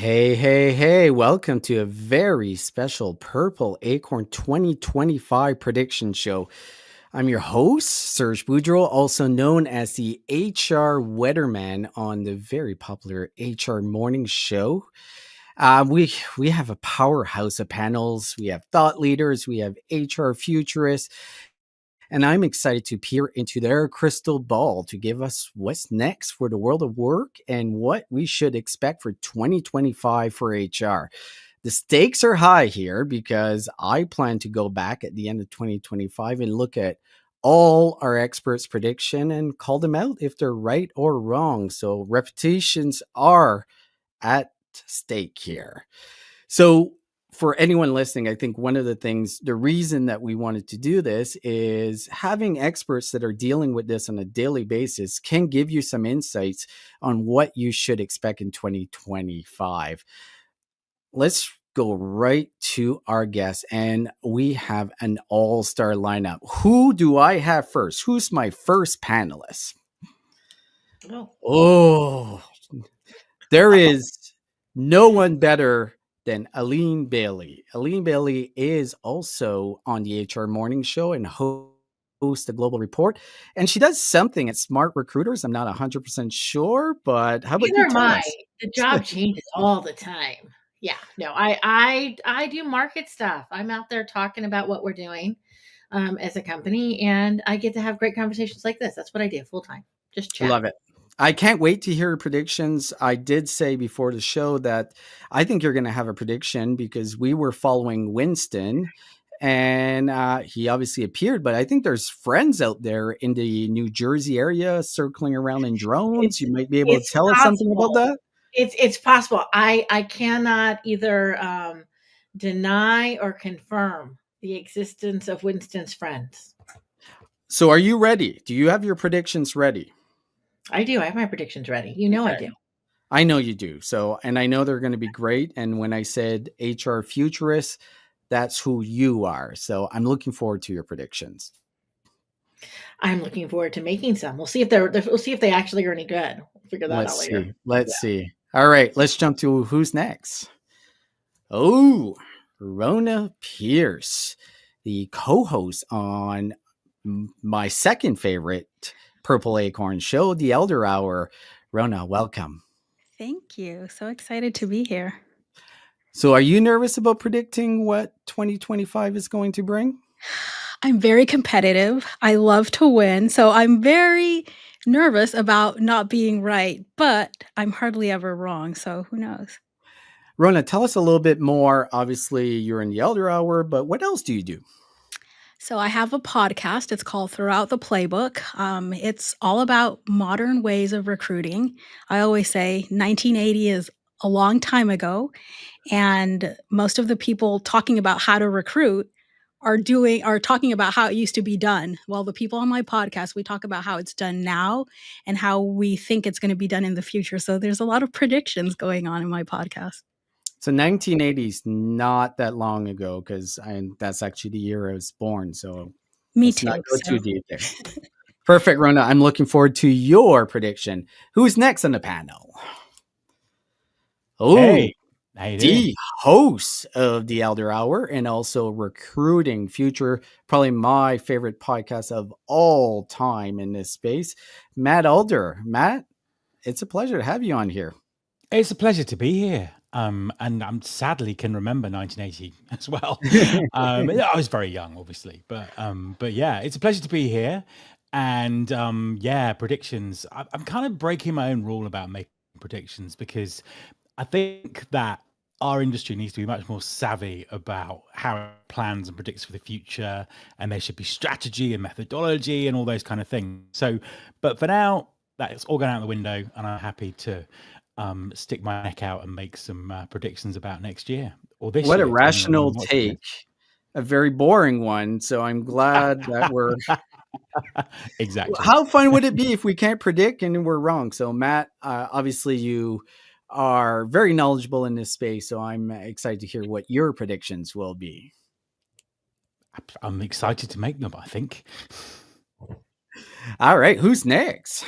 Hey, hey, hey, welcome to a very special Purple Acorn 2025 prediction show. I'm your host, Serge Boudreau, also known as the HR Weatherman on the very popular HR Morning Show. We have a powerhouse of panels. We have thought leaders, we have HR futurists, and I'm excited to peer into their crystal ball to give us what's next for the world of work and what we should expect for 2025 for HR. The stakes are high here because I plan to go back at the end of 2025 and look at all our experts' prediction and call them out if they're right or wrong. So reputations are at stake here. So, for anyone listening, I think one of the reason that we wanted to do this is having experts that are dealing with this on a daily basis can give you some insights on what you should expect in 2025. Let's go right to our guest, and we have an all star lineup. Who do I have first? Who's my first panelist? Oh, Oh, there is no one better than Allyn Bailey. Allyn Bailey is also on the HR Morning Show and hosts the Global Report. And she does something at Smart Recruiters. I'm not 100% sure, but how about neither you am tell I. us? The job changes all the time. Yeah, no, I do market stuff. I'm out there talking about what we're doing as a company, and I get to have great conversations like this. That's what I do full time. Just chat. Love it. I can't wait to hear your predictions. I did say before the show that I think you're going to have a prediction because we were following Winston and he obviously appeared, but I think there's friends out there in the New Jersey area circling around in drones. It's You might be able to it's tell us something about possible. that. It's possible. I cannot either deny or confirm the existence of Winston's friends. So are you ready? Do you have your predictions ready? I do. I have my predictions ready. You know I Okay. do. I know you do. So, and I know they're going to be great. And when I said HR futurists, that's who you are. So I'm looking forward to your predictions. I'm looking forward to making some. We'll see if they actually are any good. We'll figure that Let's out later. see. Let's Yeah. see. All right, let's jump to who's next. Oh, Rhona Pierce, the co-host on my second favorite Purple Acorn show, The Elder Hour. Rhona, welcome. Thank you. So excited to be here. So, are you nervous about predicting what 2025 is going to bring? I'm very competitive. I love to win. So I'm very nervous about not being right, but I'm hardly ever wrong. So who knows? Rhona, tell us a little bit more. Obviously, you're in the Elder Hour, but what else do you do? So I have a podcast. It's called Throughout the Playbook. It's all about modern ways of recruiting. I always say 1980 is a long time ago, and most of the people talking about how to recruit are talking about how it used to be done. Well, the people on my podcast, we talk about how it's done now and how we think it's going to be done in the future. So there's a lot of predictions going on in my podcast. So 1980 is not that long ago because that's actually the year I was born. So Me let's not too. go So too deep there. Perfect, Rhona. I'm looking forward to your prediction. Who's next on the panel? Oh, Hey, how you doing? the host of the Elder Hour and also Recruiting Future, probably my favorite podcast of all time in this space, Matt Alder. Matt, it's a pleasure to have you on here. It's a pleasure to be here. And I'm sadly can remember 1980 as well. I was very young, obviously, but yeah, it's a pleasure to be here. And yeah, predictions. I'm kind of breaking my own rule about making predictions because I think that our industry needs to be much more savvy about how it plans and predicts for the future, and there should be strategy and methodology and all those kind of things. So, but for now, that's all going out the window, and I'm happy to stick my neck out and make some predictions about next year or this What a year, depending on when rational you're watching this. take. A very boring one. So I'm glad that we're. Exactly. How fun would it be if we can't predict and we're wrong? So, Matt, obviously, you are very knowledgeable in this space. So I'm excited to hear what your predictions will be. I'm excited to make them, I think. All right. Who's next?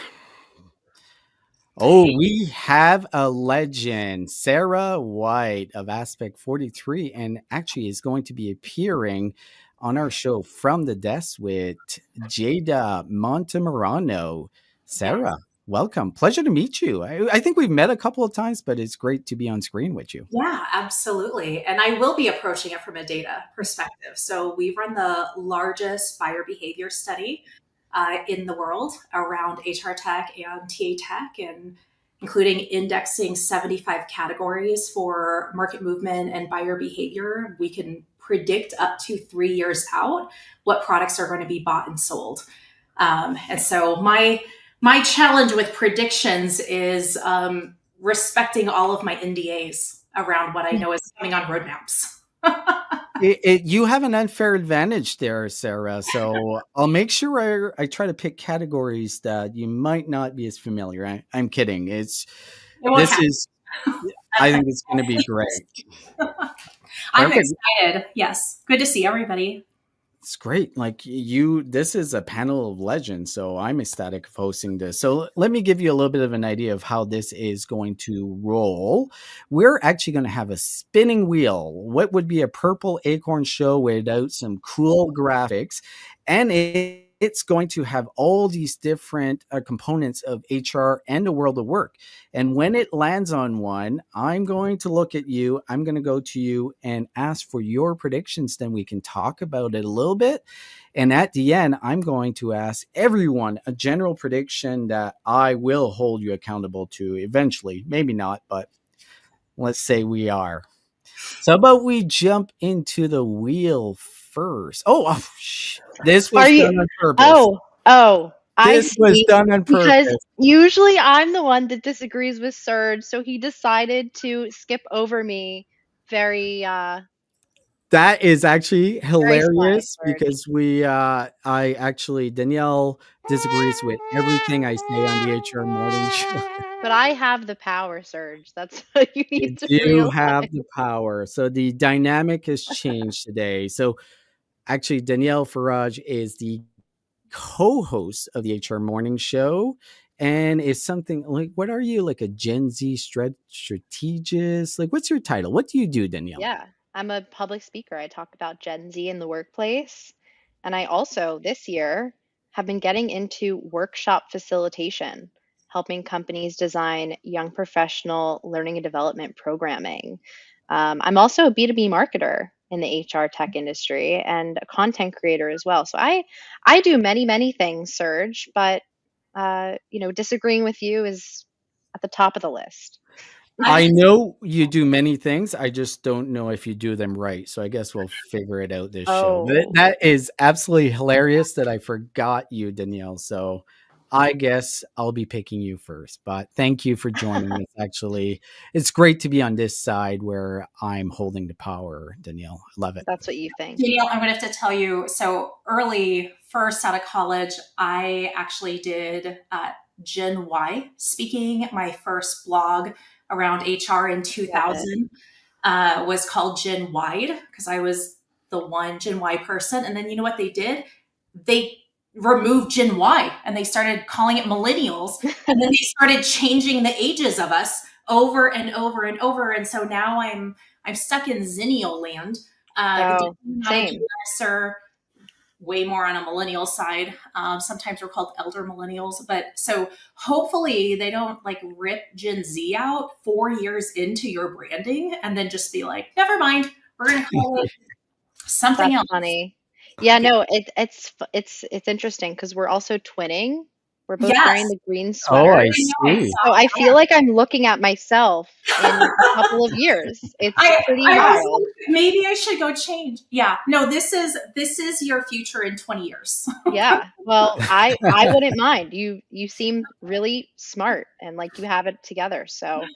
Oh, we have a legend, Sarah White of Aspect 43, and actually is going to be appearing on our show From the Desk with Jada Montemarano. Sarah, Yes. welcome. Pleasure to meet you. I think we've met a couple of times, but it's great to be on screen with you. Yeah, absolutely. And I will be approaching it from a data perspective. So we run the largest buyer behavior study in the world around HR tech and TA tech, and including indexing 75 categories for market movement and buyer behavior. We can predict up to 3 years out what products are going to be bought and sold. And so my challenge with predictions is respecting all of my NDAs around what I know is coming on roadmaps. You have an unfair advantage there, Sarah. So I'll make sure I try to pick categories that you might not be as familiar. I'm kidding. It won't This happen. is, I think it's going to be great. I'm Perfect. excited. Yes. Good to see everybody. It's great. This is a panel of legends, so I'm ecstatic of hosting this. So let me give you a little bit of an idea of how this is going to roll. We're actually going to have a spinning wheel. What would be a Purple Acorn show without some cool graphics? And it's going to have all these different components of HR and the world of work. And when it lands on one, I'm going to look at you. I'm going to go to you and ask for your predictions. Then we can talk about it a little bit. And at the end, I'm going to ask everyone a general prediction that I will hold you accountable to eventually. Maybe not, but let's say we are. So how about we jump into the wheel first? This was Are you? done on purpose. I This was see. done on Because purpose. usually I'm the one that disagrees with Serge, so he decided to skip over me. Very, That is actually very sly, hilarious Serge. because Danielle disagrees with everything I say on the HR morning show. But I have the power, Serge. That's what you You need to do realize. have the power. So the dynamic has changed today. So actually, Danielle Farage is the co-host of the HR morning show. And is something like, what are you, like a Gen Z strategist? Like, what's your title? What do you do, Danielle? Yeah, I'm a public speaker. I talk about Gen Z in the workplace. And I also, this year, have been getting into workshop facilitation, helping companies design young professional learning and development programming. I'm also a B2B marketer in the HR tech industry and a content creator as well. So I do many, many things, Serge, but disagreeing with you is at the top of the list. I know you do many things. I just don't know if you do them right. So I guess we'll figure it out this show. But Oh, that is absolutely hilarious that I forgot you, Danielle. So I guess I'll be picking you first. But thank you for joining us. Actually, it's great to be on this side where I'm holding the power, Danielle. I love it. that's what you think. Danielle, I'm going to have to tell you, so early, first out of college, I actually did Gen Y speaking. My first blog around HR in Love it. 2000 was called Gen Wide because I was the one Gen Y person. And then you know what they did? They removed Gen Y and they started calling it millennials. And then they started changing the ages of us over and over and over. And so now I'm stuck in Zennial land. Oh, Not a Gen same. Xer, way more on a millennial side. Sometimes we're called elder millennials, but so hopefully they don't like rip Gen Z out 4 years into your branding and then just be like, never mind, we're going to call it something That's else. funny. Yeah, no, it's interesting because we're also twinning. We're both Yes, wearing the green Oh, I sweaters. I see. So saw. I feel like I'm looking at myself in a couple of years. It's pretty I was wild. like, maybe I should go change. Yeah, no, this is your future in 20 years. Yeah. Well, I wouldn't mind. You seem really smart and like you have it together. So,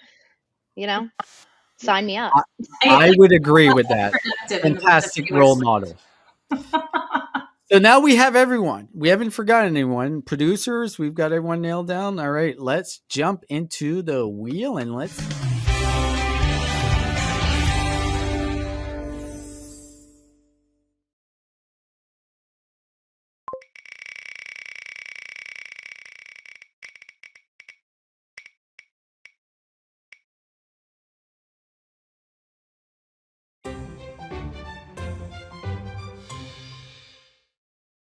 sign me up. I would agree with that. Productive in the Fantastic regular role model. So now we have everyone. We haven't forgotten anyone. Producers, we've got everyone nailed down. All right, let's jump into the wheel and let's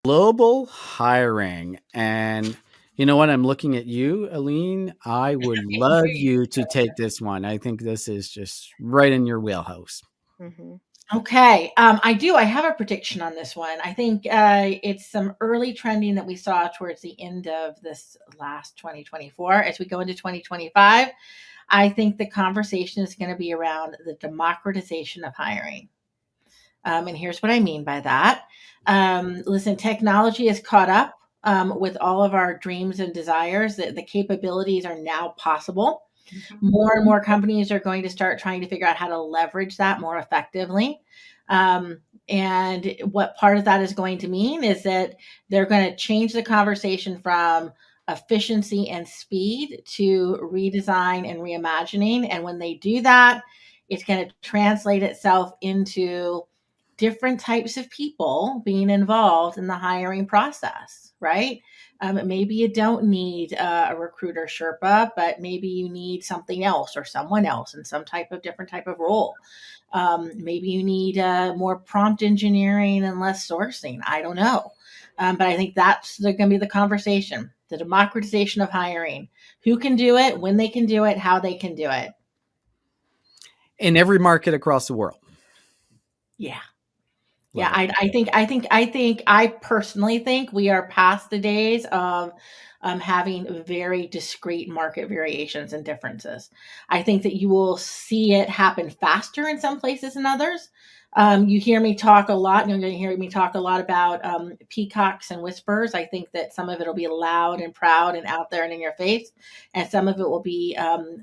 Global hiring. And you know what? I'm looking at you, Allyn. I would love you to take this one. I think this is just right in your wheelhouse. Mm-hmm. Okay. I do. I have a prediction on this one. I think it's some early trending that we saw towards the end of this last 2024. As we go into 2025, I think the conversation is going to be around the democratization of hiring. And here's what I mean by that. Listen, technology has caught up with all of our dreams and desires. The capabilities are now possible. More and more companies are going to start trying to figure out how to leverage that more effectively. And what part of that is going to mean is that they're going to change the conversation from efficiency and speed to redesign and reimagining. And when they do that, it's going to translate itself into different types of people being involved in the hiring process, right? Maybe you don't need a recruiter Sherpa, but maybe you need something else or someone else in some type of different type of role. Maybe you need more prompt engineering and less sourcing. I don't know. But I think that's going to be the conversation, the democratization of hiring. Who can do it, when they can do it, how they can do it. In every market across the world. Yeah. Yeah, I personally think we are past the days of having very discrete market variations and differences. I think that you will see it happen faster in some places than others. You hear me talk a lot, you're going to hear me talk a lot about peacocks and whispers. I think that some of it will be loud and proud and out there and in your face, and some of it will be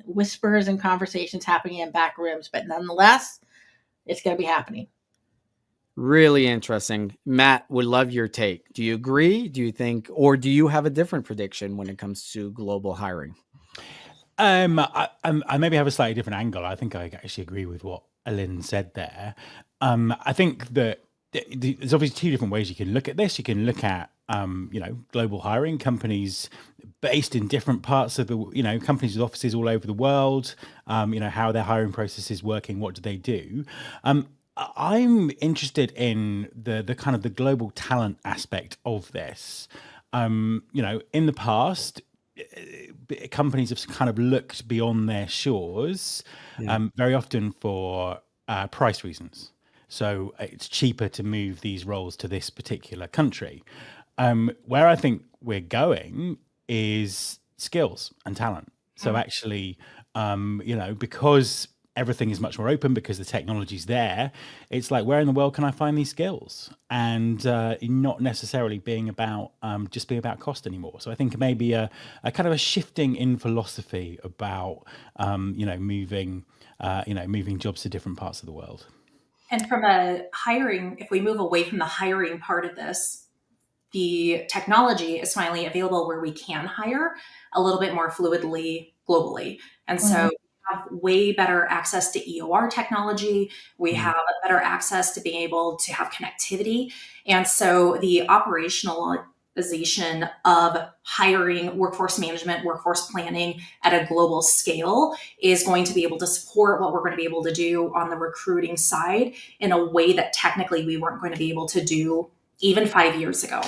whispers and conversations happening in back rooms. But nonetheless, it's going to be happening. Really interesting. Matt, would love your take. Do you agree? Do you think, or do you have a different prediction when it comes to global hiring? I maybe have a slightly different angle. I think I actually agree with what Allyn said there. I think that there's obviously two different ways you can look at this. You can look at, global hiring, companies based in different parts of the, companies with offices all over the world, how their hiring process is working, what do they do? I'm interested in the kind of the global talent aspect of this. In the past, companies have kind of looked beyond their shores, very often for price reasons. So it's cheaper to move these roles to this particular country. Where I think we're going is skills and talent. So actually, because everything is much more open, because the technology's there, it's like, where in the world can I find these skills? And not necessarily being about just being about cost anymore. So I think maybe a kind of a shifting in philosophy about moving jobs to different parts of the world. And from a hiring, if we move away from the hiring part of this, the technology is finally available where we can hire a little bit more fluidly globally. And so we have way better access to EOR technology. We have a better access to being able to have connectivity. And so the operationalization of hiring, workforce management, workforce planning at a global scale is going to be able to support what we're going to be able to do on the recruiting side in a way that technically we weren't going to be able to do even 5 years ago.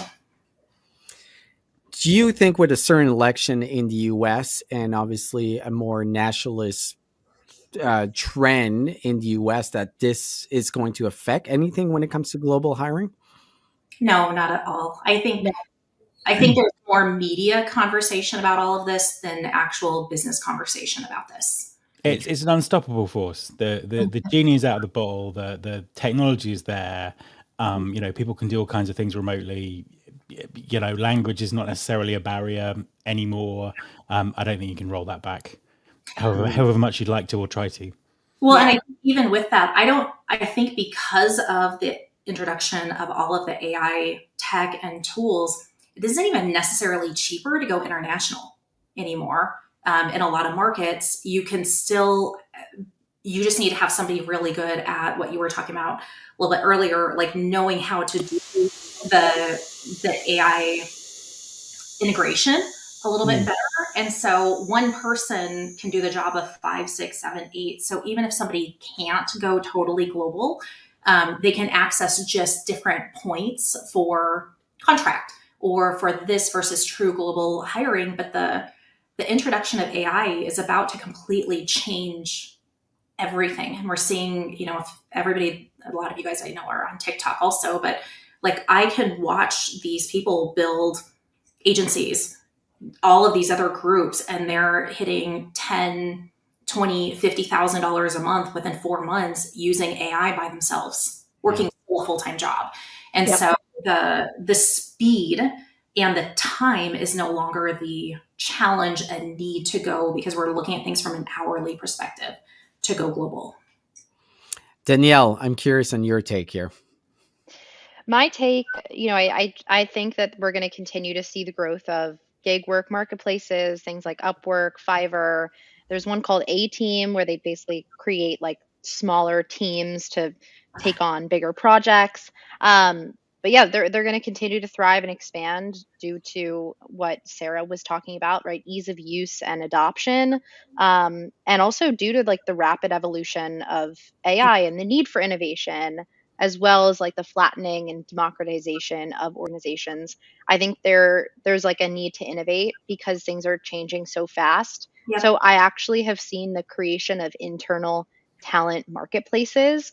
Do you think with a certain election in the US and obviously a more nationalist trend in the US that this is going to affect anything when it comes to global hiring? No, not at all. I think there's more media conversation about all of this than actual business conversation about this. It's an unstoppable force. The genie is out of the bottle. The technology is there. People can do all kinds of things remotely. Language is not necessarily a barrier anymore. I don't think you can roll that back, however much you'd like to or try to. Well, and I think even with that, I think because of the introduction of all of the AI tech and tools, it isn't even necessarily cheaper to go international anymore. In a lot of markets, you just need to have somebody really good at what you were talking about a little bit earlier, like knowing how to do the AI integration a little bit better. And so one person can do the job of 5, 6, 7, 8. So even if somebody can't go totally global, they can access just different points for contract or for this versus true global hiring. But the introduction of AI is about to completely change everything. And we're seeing, if everybody, a lot of you guys I know are on TikTok also, but like I can watch these people build agencies, all of these other groups, and they're hitting 10, 20, $50,000 a month within 4 months using AI by themselves, working a full-time job. And so the speed and the time is no longer the challenge and need to go, because we're looking at things from an hourly perspective to go global. Danielle, I'm curious on your take here. My take, I think that we're going to continue to see the growth of gig work marketplaces, things like Upwork, Fiverr. There's one called A Team where they basically create like smaller teams to take on bigger projects. But yeah, they're going to continue to thrive and expand due to what Sarah was talking about, right? Ease of use and adoption, and also due to like the rapid evolution of AI and the need for innovation, as well as like the flattening and democratization of organizations. I think there's like a need to innovate because things are changing so fast. Yep. So I actually have seen the creation of internal talent marketplaces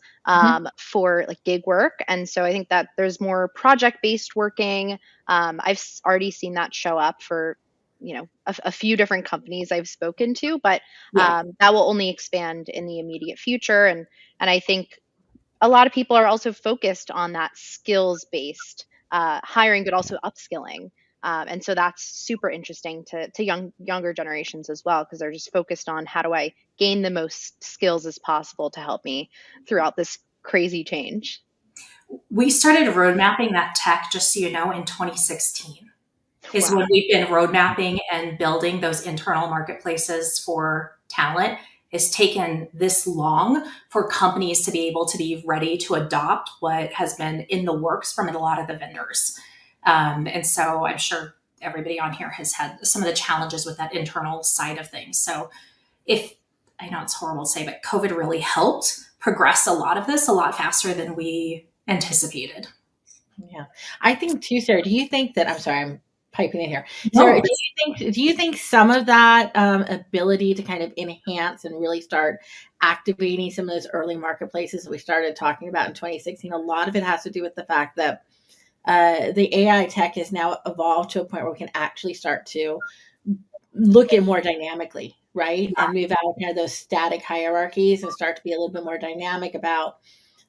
for like gig work. And so I think that there's more project-based working. I've already seen that show up for a few different companies I've spoken to, but that will only expand in the immediate future. And I think a lot of people are also focused on that skills-based hiring, but also upskilling. And so that's super interesting to younger generations as well, because they're just focused on how do I gain the most skills as possible to help me throughout this crazy change. We started road mapping that tech, just so you know, in 2016 is when we've been road mapping and building those internal marketplaces for talent. It's taken this long for companies to be able to be ready to adopt what has been in the works from a lot of the vendors. And so I'm sure everybody on here has had some of the challenges with that internal side of things. So I know it's horrible to say, but COVID really helped progress a lot of this a lot faster than we anticipated. Yeah. I think too, Sarah, do you think that, I'm sorry, I'm piping in here. Sarah, do you think some of that ability to kind of enhance and really start activating some of those early marketplaces that we started talking about in 2016, a lot of it has to do with the fact that the AI tech has now evolved to a point where we can actually start to look at more dynamically, right? And move out of kind of those static hierarchies and start to be a little bit more dynamic about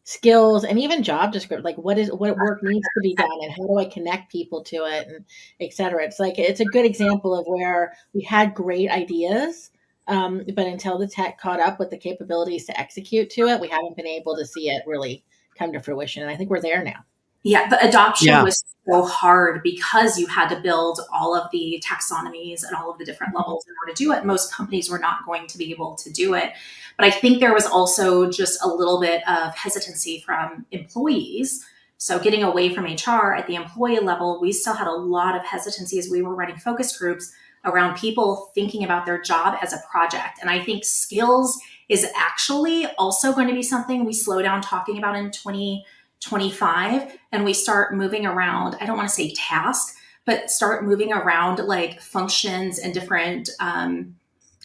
skills and even job description, like what work needs to be done and how do I connect people to it, and et cetera. It's a good example of where we had great ideas, but until the tech caught up with the capabilities to execute to it, we haven't been able to see it really come to fruition. And I think we're there now. Yeah, the adoption was so hard because you had to build all of the taxonomies and all of the different levels in order to do it. Most companies were not going to be able to do it. But I think there was also just a little bit of hesitancy from employees. So getting away from HR at the employee level, we still had a lot of hesitancy as we were running focus groups around people thinking about their job as a project. And I think skills is actually also going to be something we slow down talking about in 2025, and we start moving around, I don't want to say task, but start moving around like functions and different,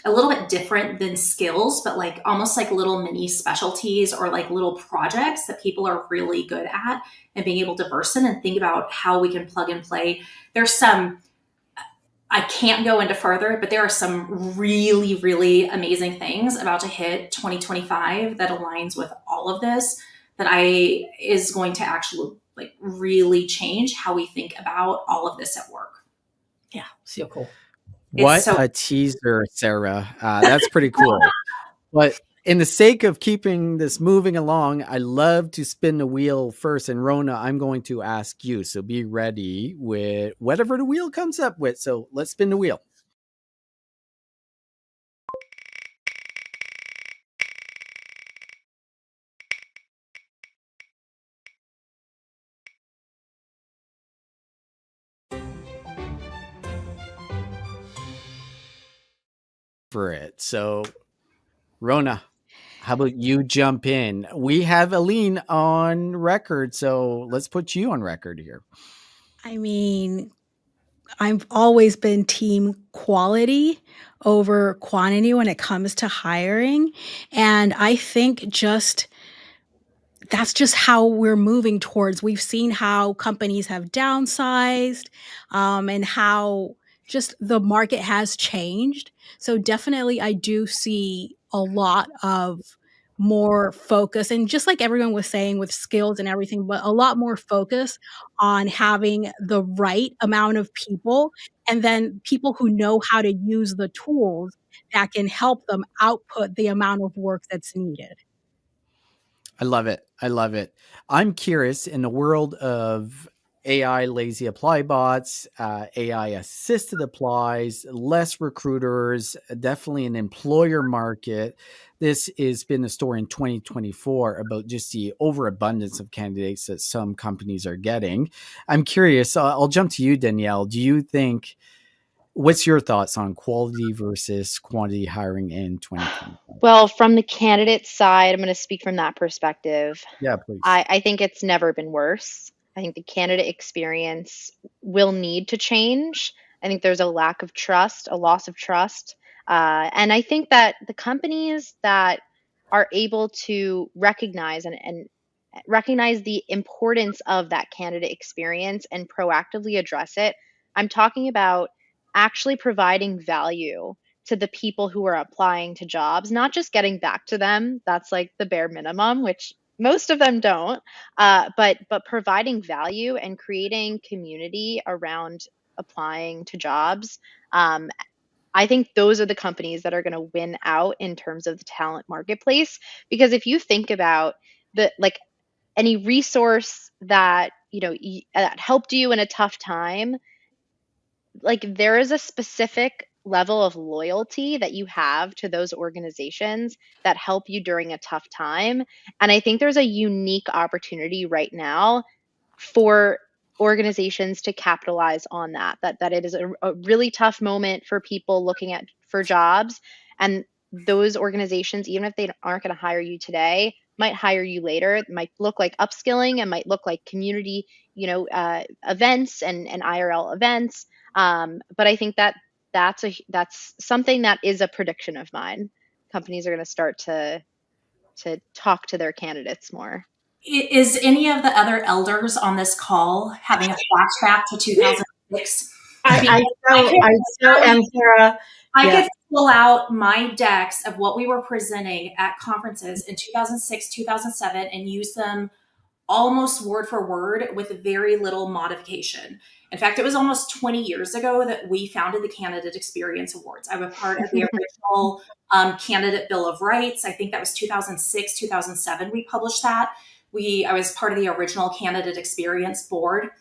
a little bit different than skills, but like almost like little mini specialties or like little projects that people are really good at and being able to verse in and think about how we can plug and play. There's some, I can't go into further, but there are some really, really amazing things about to hit 2025 that aligns with all of this that is going to actually like really change how we think about all of this at work. Yeah, so cool. What a teaser, Sarah. That's pretty cool. But in the sake of keeping this moving along, I love to spin the wheel first. And Rhona, I'm going to ask you. So be ready with whatever the wheel comes up with. So let's spin the wheel. For it. So Rhona, how about you jump in? We have Allyn on record, so let's put you on record here. I mean, I've always been team quality over quantity when it comes to hiring. And I think that's just how we're moving towards. We've seen how companies have downsized, and how just the market has changed. So definitely, I do see a lot of more focus, and just like everyone was saying with skills and everything, but a lot more focus on having the right amount of people, and then people who know how to use the tools that can help them output the amount of work that's needed. I love it. I love it. I'm curious, in the world of AI lazy apply bots, AI assisted applies, less recruiters, definitely an employer market. This has been the story in 2024 about just the overabundance of candidates that some companies are getting. I'm curious, I'll jump to you, Danielle. Do you think, what's your thoughts on quality versus quantity hiring in 2025? Well, from the candidate side, I'm going to speak from that perspective. Yeah, please. I think it's never been worse. I think the candidate experience will need to change. I think there's a lack of trust, a loss of trust. And I think that the companies that are able to recognize and recognize the importance of that candidate experience and proactively address it, I'm talking about actually providing value to the people who are applying to jobs, not just getting back to them. That's like the bare minimum, which most of them don't. But providing value and creating community around applying to jobs. Um, I think those are the companies that are going to win out in terms of the talent marketplace. Because if you think about the like any resource that that helped you in a tough time, like there is a specific level of loyalty that you have to those organizations that help you during a tough time. And I think there's a unique opportunity right now for organizations to capitalize on that it is a really tough moment for people looking at for jobs, and those organizations, even if they aren't going to hire you today, might hire you later. It might look like upskilling, and might look like community events and IRL events. But I think that that's something that is a prediction of mine. Companies are going to start to talk to their candidates more. Is any of the other elders on this call having a flashback to 2006? I so am, Sarah. I Yeah. could pull out my decks of what we were presenting at conferences in 2006, 2007, and use them almost word for word with very little modification. In fact, it was almost 20 years ago that we founded the Candidate Experience Awards. I was part of the original Candidate Bill of Rights. I think that was 2006, 2007 we published that. I was part of the original Candidate Experience Board.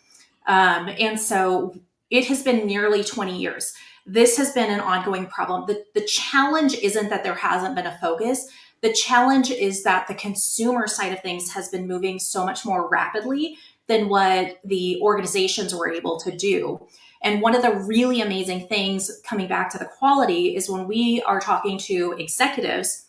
And so it has been nearly 20 years. This has been an ongoing problem. The challenge isn't that there hasn't been a focus. The challenge is that the consumer side of things has been moving so much more rapidly than what the organizations were able to do. And one of the really amazing things, coming back to the quality, is when we are talking to executives,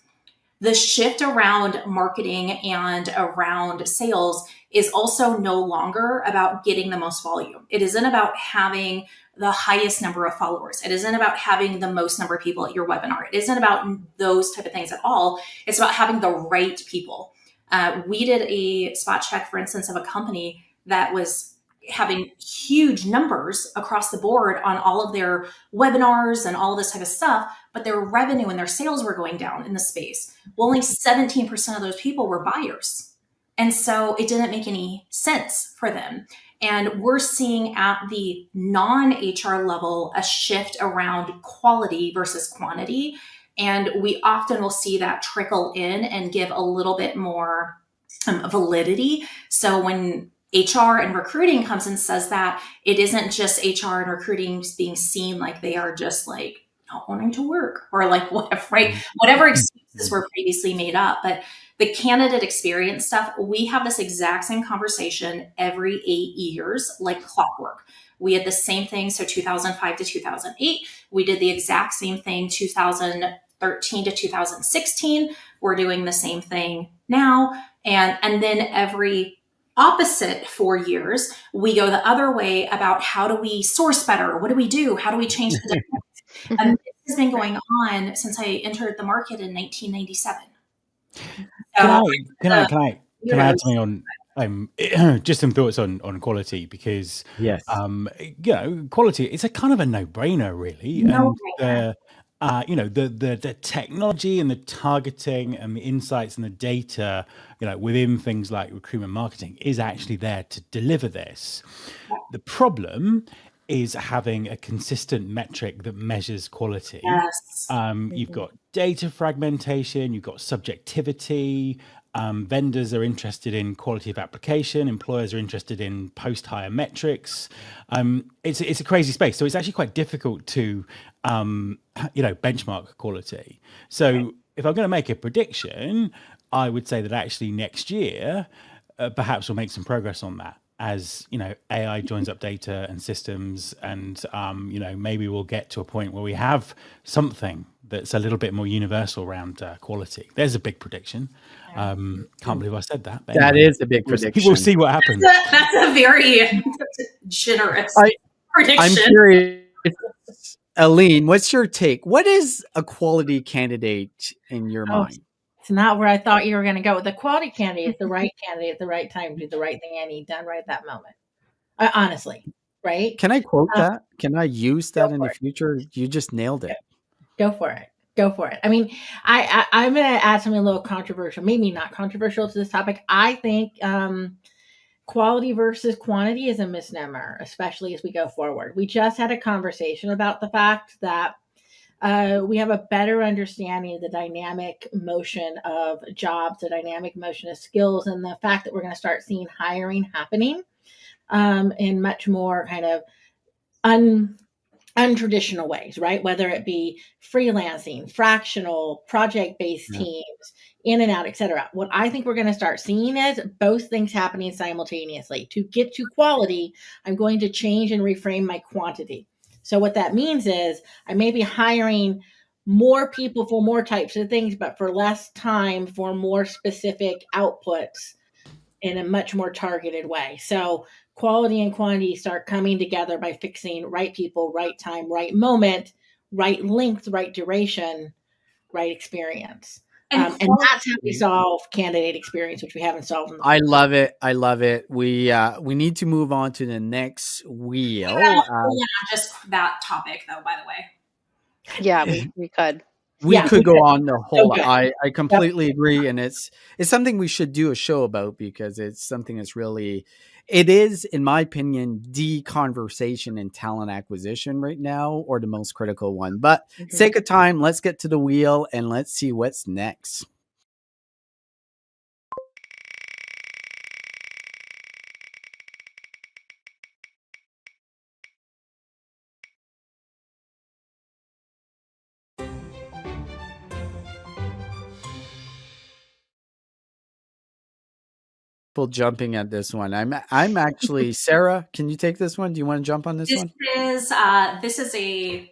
the shift around marketing and around sales is also no longer about getting the most volume. It isn't about having the highest number of followers. It isn't about having the most number of people at your webinar. It isn't about those type of things at all. It's about having the right people. We did a spot check, for instance, of a company that was having huge numbers across the board on all of their webinars and all this type of stuff, but their revenue and their sales were going down in the space. Well, only 17% of those people were buyers. And so it didn't make any sense for them. And we're seeing at the non-HR level a shift around quality versus quantity. And we often will see that trickle in and give a little bit more validity. So when HR and recruiting comes and says that, it isn't just HR and recruiting being seen like they are just like not wanting to work or like whatever, right? Whatever excuses were previously made up. But the candidate experience stuff, we have this exact same conversation every 8 years, like clockwork. We had the same thing. So 2005 to 2008, we did the exact same thing. 2013 to 2016, we're doing the same thing now. And then every opposite for years. We go the other way about how do we source better? What do we do? How do we change the dynamics? And this has been going on since I entered the market in 1997. Can I add something on just some thoughts on quality, because Yes. quality, it's a kind of a no-brainer, really. No-brainer. And the technology and the targeting and the insights and the data, within things like recruitment marketing is actually there to deliver this. The problem is having a consistent metric that measures quality. Yes. You've got data fragmentation, you've got subjectivity. Vendors are interested in quality of application. Employers are interested in post-hire metrics. It's a crazy space. So it's actually quite difficult to, benchmark quality. So if I'm going to make a prediction, I would say that actually next year, perhaps we'll make some progress on that. As AI joins up data and systems, and maybe we'll get to a point where we have something that's a little bit more universal around quality. There's a big prediction. Can't believe I said that. That anyway, is a big prediction. We'll see what happens. That's a very generous prediction. I'm curious, Allyn, what's your take? What is a quality candidate in your mind? It's not where I thought you were going to go. The quality candidate is the right candidate at the right time, do the right thing I need done right at that moment. Honestly, right? Can I quote that? Can I use that in the future? You just nailed it. Go for it. Go for it. I mean, I'm going to add something a little controversial, maybe not controversial to this topic. I think quality versus quantity is a misnomer, especially as we go forward. We just had a conversation about the fact that we have a better understanding of the dynamic motion of jobs, the dynamic motion of skills, and the fact that we're going to start seeing hiring happening in much more kind of untraditional ways, right? Whether it be freelancing, fractional, project-based teams, in and out, et cetera. What I think we're going to start seeing is both things happening simultaneously. To get to quality, I'm going to change and reframe my quantity. So what that means is I may be hiring more people for more types of things, but for less time for more specific outputs in a much more targeted way. So quality and quantity start coming together by fixing right people, right time, right moment, right length, right duration, right experience. And that's how we solve candidate experience, which we haven't solved. I love it. I love it. We need to move on to the next wheel. Just that topic, though, by the way. Yeah, we could. We could go on the whole. I completely agree, and it's something we should do a show about, because it's something that's really, it is, in my opinion, the conversation in talent acquisition right now, or the most critical one. But sake of time, let's get to the wheel and let's see what's next. Jumping at this one. I'm actually Sarah, can you take this one? Do you want to jump on this one? This is a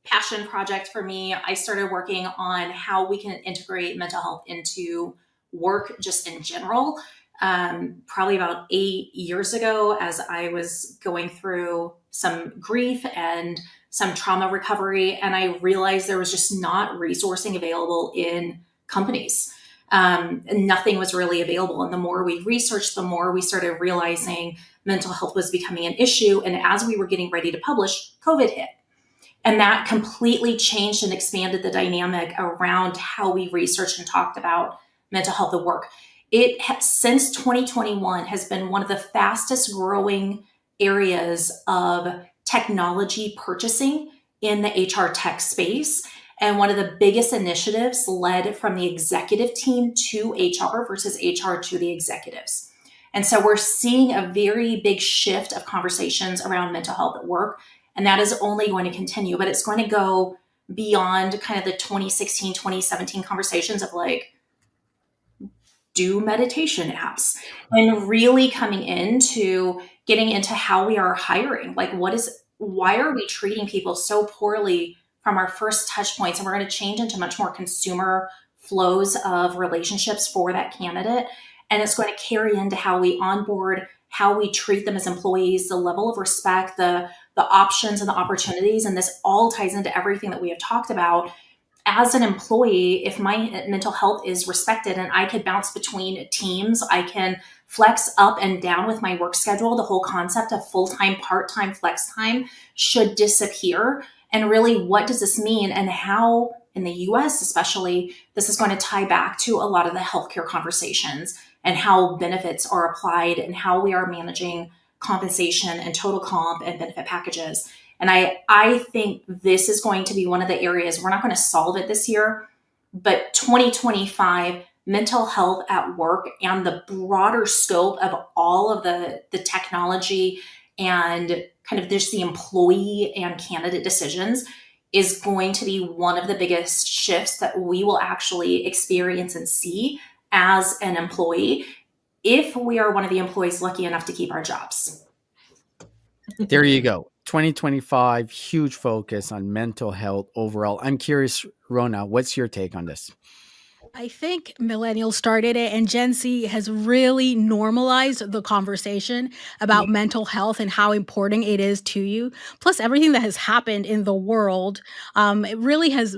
passion project for me. I started working on how we can integrate mental health into work just in general. Probably about 8 years ago, as I was going through some grief and some trauma recovery, and I realized there was just not resourcing available in companies. And nothing was really available. And the more we researched, the more we started realizing mental health was becoming an issue. And as we were getting ready to publish, COVID hit. And that completely changed and expanded the dynamic around how we researched and talked about mental health at work. It has, since 2021, has been one of the fastest growing areas of technology purchasing in the HR tech space. And one of the biggest initiatives led from the executive team to HR versus HR to the executives. And so we're seeing a very big shift of conversations around mental health at work. And that is only going to continue, but it's going to go beyond kind of the 2016, 2017 conversations of do meditation apps, and really coming into getting into how we are hiring. Why are we treating people so poorly from our first touch points? And we're going to change into much more consumer flows of relationships for that candidate. and it's going to carry into how we onboard, how we treat them as employees, the level of respect, the options and the opportunities. And this all ties into everything that we have talked about. As an employee, if my mental health is respected and I could bounce between teams, I can flex up and down with my work schedule, the whole concept of full-time, part-time, flex time should disappear. And really, what does this mean, and how in the US especially, this is going to tie back to a lot of the healthcare conversations and how benefits are applied and how we are managing compensation and total comp and benefit packages. And I think this is going to be one of the areas, we're not going to solve it this year, but 2025, mental health at work and the broader scope of all of the technology and kind of just the employee and candidate decisions is going to be one of the biggest shifts that we will actually experience and see as an employee if we are one of the employees lucky enough to keep our jobs. There you go. 2025, huge focus on mental health overall. I'm curious, Rhona, what's your take on this? I think millennials started it, and Gen Z has really normalized the conversation about mental health and how important it is to you. Plus, everything that has happened in the world, it really has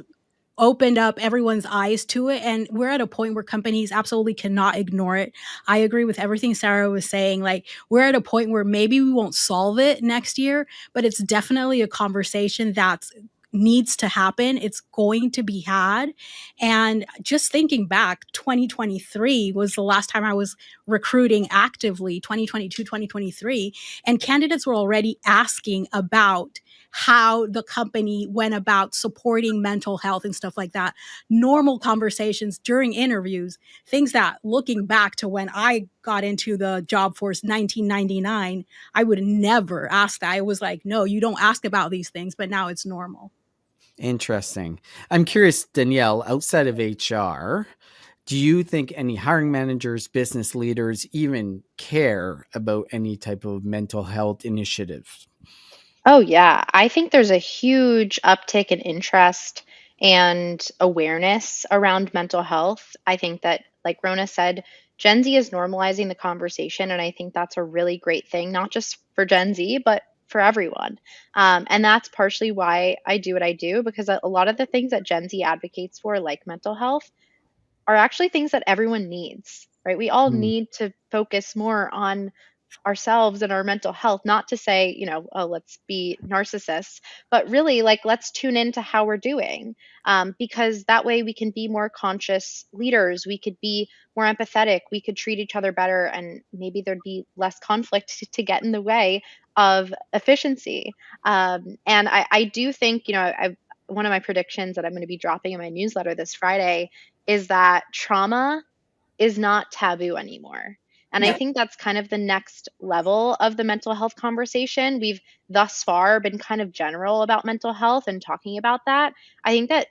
opened up everyone's eyes to it. And we're at a point where companies absolutely cannot ignore it. I agree with everything Sarah was saying. Like, we're at a point where maybe we won't solve it next year, but it's definitely a conversation that's needs to happen. It's going to be had. And just thinking back, 2023 was the last time I was recruiting actively, 2022, 2023, and candidates were already asking about how the company went about supporting mental health and stuff like that. Normal conversations during interviews, things that looking back to when I got into the job force 1999, I would never ask that. I was like, no, you don't ask about these things, but now it's normal. Interesting. I'm curious, Danielle, outside of HR, do you think any hiring managers, business leaders even care about any type of mental health initiatives? Oh, yeah. I think there's a huge uptick in interest and awareness around mental health. I think that, like Rona said, Gen Z is normalizing the conversation. And I think that's a really great thing, not just for Gen Z, but for everyone. And that's partially why I do what I do, because a lot of the things that Gen Z advocates for, like mental health, are actually things that everyone needs, right? We all Hmm. need to focus more on ourselves and our mental health, not to say, oh, let's be narcissists, but really like, let's tune into how we're doing. Because that way we can be more conscious leaders. We could be more empathetic. We could treat each other better. And maybe there'd be less conflict to get in the way of efficiency. And I do think, one of my predictions that I'm going to be dropping in my newsletter this Friday is that trauma is not taboo anymore. And I Yep. think that's kind of the next level of the mental health conversation. We've thus far been kind of general about mental health and talking about that. I think that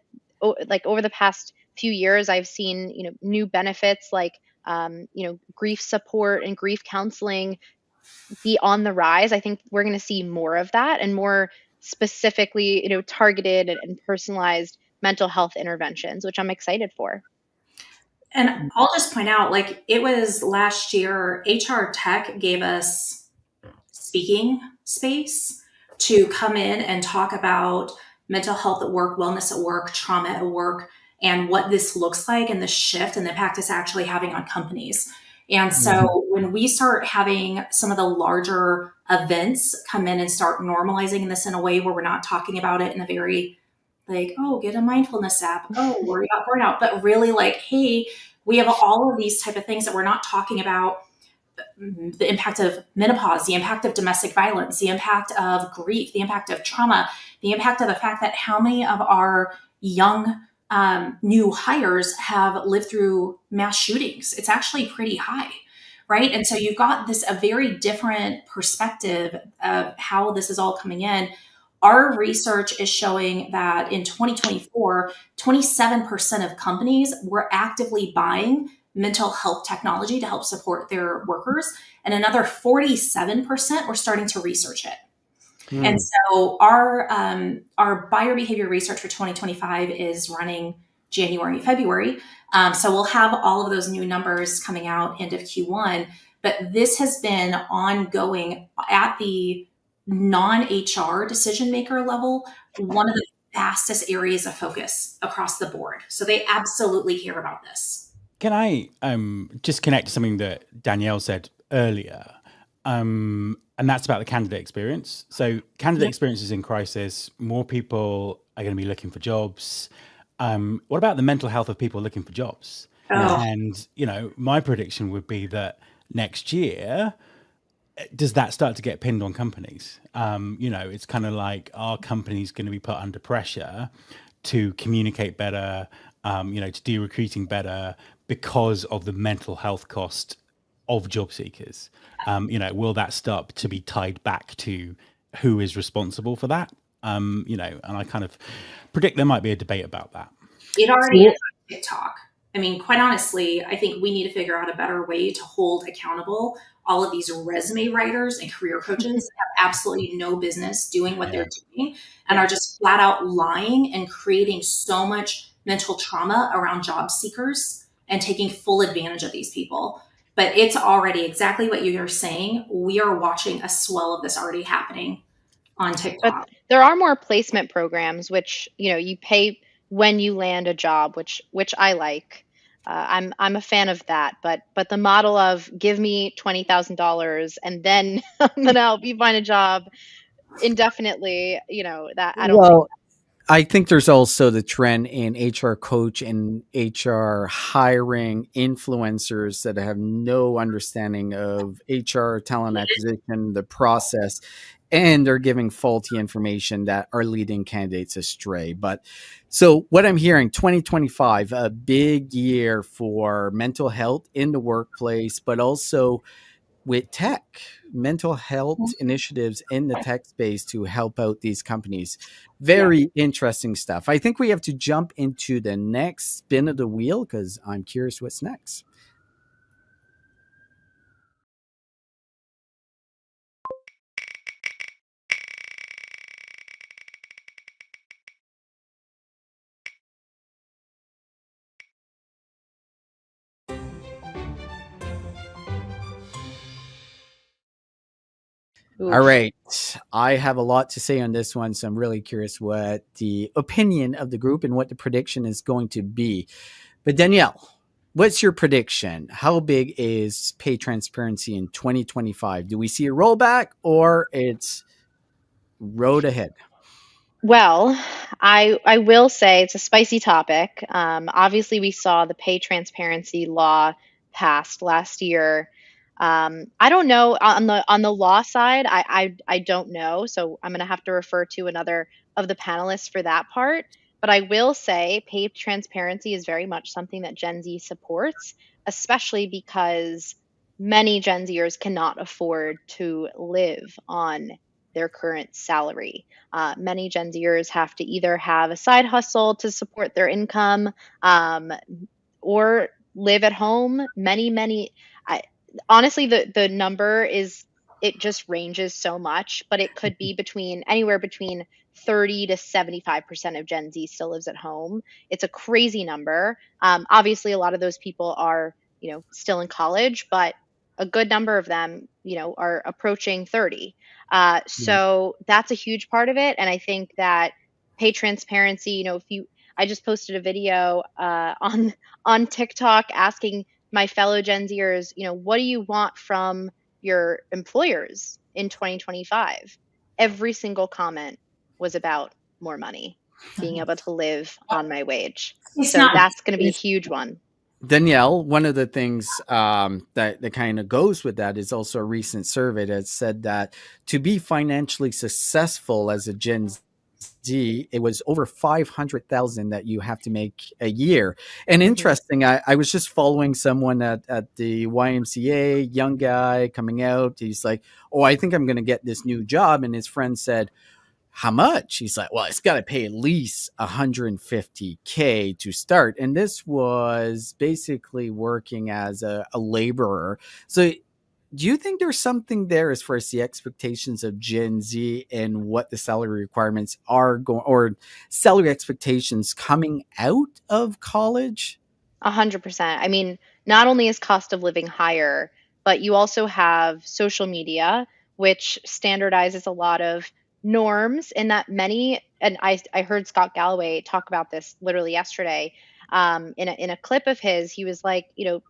like over the past few years, I've seen, new benefits like, grief support and grief counseling be on the rise. I think we're going to see more of that and more specifically, targeted and personalized mental health interventions, which I'm excited for. And I'll just point out, like, it was last year, HR Tech gave us speaking space to come in and talk about mental health at work, wellness at work, trauma at work, and what this looks like and the shift and the impact it's actually having on companies. And so when we start having some of the larger events come in and start normalizing this in a way where we're not talking about it in a very like, oh, get a mindfulness app. Oh, worry about burnout. But really like, hey, we have all of these type of things that we're not talking about the impact of menopause, the impact of domestic violence, the impact of grief, the impact of trauma, the impact of the fact that how many of our young new hires have lived through mass shootings. It's actually pretty high, right? And so you've got this a very different perspective of how this is all coming in. Our research is showing that in 2024, 27% of companies were actively buying mental health technology to help support their workers, and another 47% were starting to research it. Hmm. And so our buyer behavior research for 2025 is running January, February. So we'll have all of those new numbers coming out end of Q1. But this has been ongoing at the non-HR decision maker level, one of the fastest areas of focus across the board. So they absolutely care about this. Can I just connect to something that Danielle said earlier? And that's about the candidate experience. So candidate experience is in crisis. More people are going to be looking for jobs. What about the mental health of people looking for jobs? And, my prediction would be that next year, does that start to get pinned on companies? It's kind of like, are companies going to be put under pressure to communicate better, to do recruiting better because of the mental health cost of job seekers? Will that start to be tied back to who is responsible for that? And I kind of predict there might be a debate about that. It already is on TikTok. I mean, quite honestly, I think we need to figure out a better way to hold accountable all of these resume writers and career coaches that have absolutely no business doing what they're doing and are just flat out lying and creating so much mental trauma around job seekers and taking full advantage of these people. But it's already exactly what you're saying. We are watching a swell of this already happening on TikTok. But there are more placement programs, which, you pay when you land a job, which I like. I'm a fan of that, but the model of give me $20,000 and then I'm gonna help you find a job indefinitely, that I don't Well, I think there's also the trend in HR coach and HR hiring influencers that have no understanding of HR talent acquisition, the process, and they're giving faulty information that are leading candidates astray. But so what I'm hearing, 2025, a big year for mental health in the workplace, but also with tech, mental health initiatives in the tech space to help out these companies. Very interesting stuff. I think we have to jump into the next spin of the wheel because I'm curious what's next. Oof. All right. I have a lot to say on this one, so I'm really curious what the opinion of the group and what the prediction is going to be. But Danielle, what's your prediction? How big is pay transparency in 2025? Do we see a rollback or it's road ahead? Well, I will say it's a spicy topic. Obviously, we saw the pay transparency law passed last year. I don't know on the law side. I don't know, so I'm going to have to refer to another of the panelists for that part. But I will say pay transparency is very much something that Gen Z supports, especially because many Gen Zers cannot afford to live on their current salary. Many Gen Zers have to either have a side hustle to support their income or live at home. Honestly, the number is, it just ranges so much, but it could be anywhere between 30 to 75% of Gen Z still lives at home. It's a crazy number. Obviously, a lot of those people are, still in college, but a good number of them, are approaching 30. So that's a huge part of it. And I think that pay transparency, I just posted a video on TikTok asking my fellow Gen Zers, what do you want from your employers in 2025? Every single comment was about more money, being able to live on my wage. That's going to be a huge one. Danielle, one of the things that kind of goes with that is also a recent survey that said that to be financially successful as a Gen Z, it was over 500,000 that you have to make a year. And interesting, I was just following someone at the YMCA, young guy coming out. He's like, oh, I think I'm going to get this new job. And his friend said, how much? He's like, well, it's got to pay at least $150K to start. And this was basically working as a laborer. So do you think there's something there as far as the expectations of Gen Z and what the salary requirements are going, or salary expectations coming out of college? 100%. I mean, not only is cost of living higher, but you also have social media, which standardizes a lot of norms, and that many, and I heard Scott Galloway talk about this literally yesterday. In a clip of his, he was like, it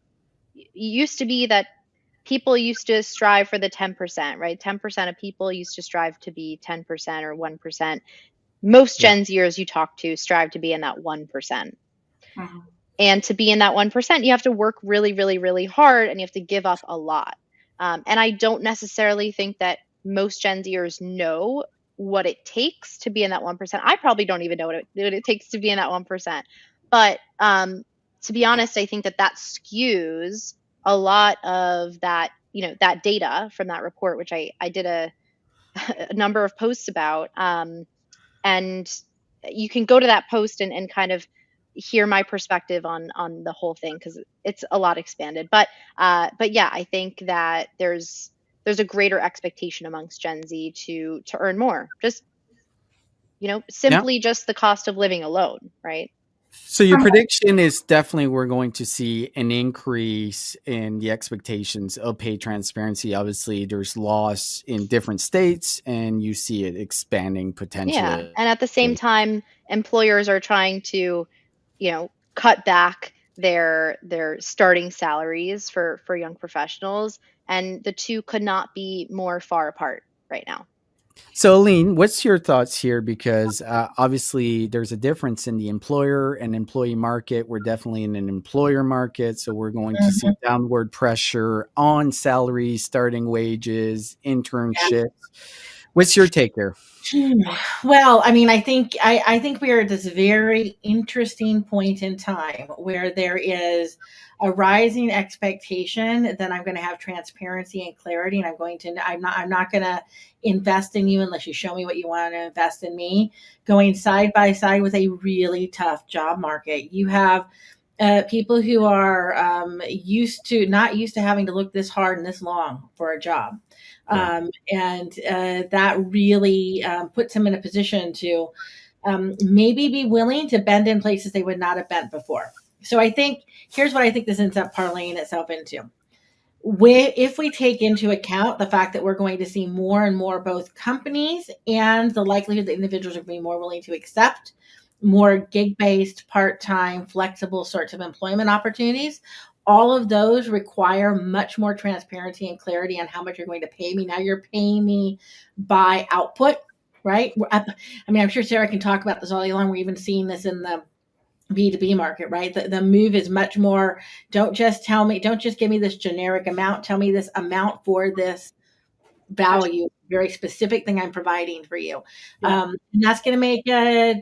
used to be that people used to strive for the 10%, right? 10% of people used to strive to be 10% or 1%. Most Yeah. Gen Zers you talk to strive to be in that 1%. Mhm. And to be in that 1%, you have to work really, really, really hard and you have to give up a lot. And I don't necessarily think that most Gen Zers know what it takes to be in that 1%. I probably don't even know what it takes to be in that 1%. But to be Yeah. honest, I think that that skews a lot of that, that data from that report, which I did a number of posts about. And you can go to that post and kind of hear my perspective on the whole thing because it's a lot expanded. But yeah, I think that there's a greater expectation amongst Gen Z to earn more. Just Yeah. simply just the cost of living alone, right? So your From prediction is definitely we're going to see an increase in the expectations of pay transparency. Obviously, there's laws in different states, and you see it expanding Yeah. potentially. And at the same time, employers are trying to, cut back their starting salaries for young professionals, and the two could not be more far apart right now. So, Aline, what's your thoughts here? Because obviously, there's a difference in the employer and employee market. We're definitely in an employer market, so we're going to see Mhm. downward pressure on salaries, starting wages, internships. What's your take here? Hmm. Well, I mean, I think we are at this very interesting point in time where there is a rising expectation that I'm going to have transparency and clarity, and I'm not going to invest in you unless you show me what you want to invest in me. Going side by side with a really tough job market, you have people who are not used to having to look this hard and this long for a job, Right. and that really puts them in a position to maybe be willing to bend in places they would not have bent before. So I think here's what I think this ends up parlaying itself into. If we take into account the fact that we're going to see more and more both companies and the likelihood that individuals are being more willing to accept more gig based, part time, flexible sorts of employment opportunities, all of those require much more transparency and clarity on how much you're going to pay me. Now you're paying me by output, right? I mean, I'm sure Sarah can talk about this all day long. We're even seeing this in the B2B market, right? The move is much more, don't just give me this generic amount, tell me this amount for this value, very specific thing I'm providing for you. Yeah. And that's going to make